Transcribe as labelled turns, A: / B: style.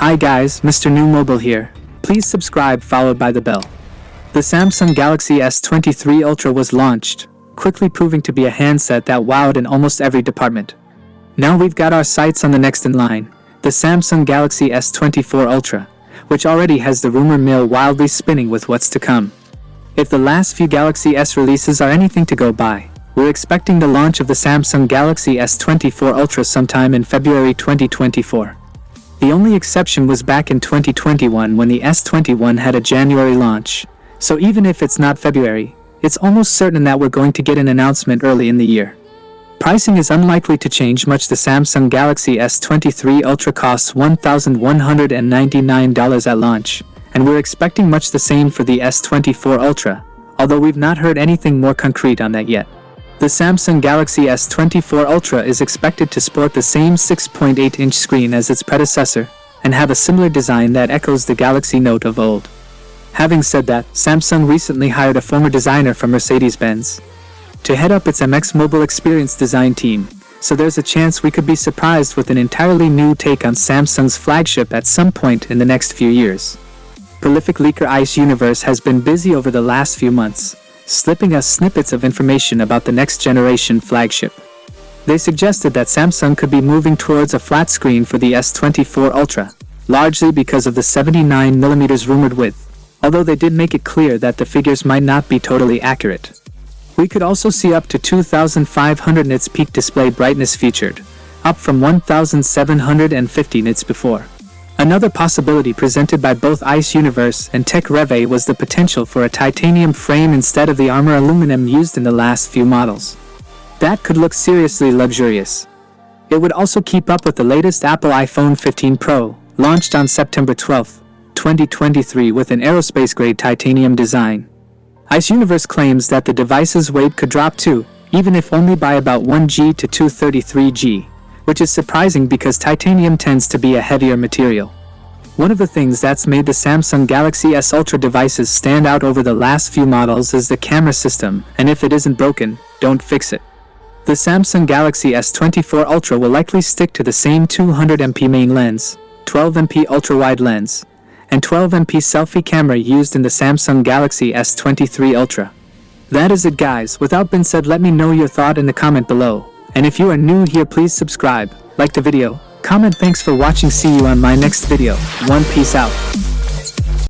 A: Hi guys, Mrnewmobile here. Please subscribe followed by the bell. The Samsung Galaxy S24 Ultra was launched, quickly proving to be a handset that wowed in almost every department. Now we've got our sights on the next in line, the Samsung Galaxy S24 Ultra, which already has the rumor mill wildly spinning with what's to come. If the last few Galaxy S releases are anything to go by, we're expecting the launch of the Samsung Galaxy S24 Ultra sometime in February 2024. The only exception was back in 2021 when the S21 had a January launch, so even if it's not February, it's almost certain that we're going to get an announcement early in the year. Pricing is unlikely to change much. The Samsung Galaxy S23 Ultra costs $1,199 at launch, and we're expecting much the same for the S24 Ultra, although we've not heard anything more concrete on that yet. The Samsung Galaxy S24 Ultra is expected to sport the same 6.8-inch screen as its predecessor, and have a similar design that echoes the Galaxy Note of old. Having said that, Samsung recently hired a former designer from Mercedes-Benz to head up its MX Mobile Experience design team, so there's a chance we could be surprised with an entirely new take on Samsung's flagship at some point in the next few years. Prolific leaker Ice Universe has been busy over the last few months, slipping us snippets of information about the next generation flagship. They suggested that Samsung could be moving towards a flat screen for the S24 Ultra, largely because of the 79mm rumored width, although they did make it clear that the figures might not be totally accurate. We could also see up to 2500 nits peak display brightness featured, up from 1750 nits before. Another possibility presented by both Ice Universe and Tech Reve was the potential for a titanium frame instead of the armor aluminum used in the last few models. That could look seriously luxurious. It would also keep up with the latest Apple iPhone 15 Pro, launched on September 12, 2023 with an aerospace-grade titanium design. Ice Universe claims that the device's weight could drop too, even if only by about 1g to 233g. Which is surprising because titanium tends to be a heavier material. One of the things that's made the Samsung Galaxy S Ultra devices stand out over the last few models is the camera system, and if it isn't broken, don't fix it. The Samsung Galaxy S24 Ultra will likely stick to the same 200MP main lens, 12MP ultra-wide lens, and 12MP selfie camera used in the Samsung Galaxy S23 Ultra. That is it guys. Without being said, let me know your thought in the comment below. And if you are new here, please subscribe, like the video, comment. Thanks for watching. See you on my next video. Peace out.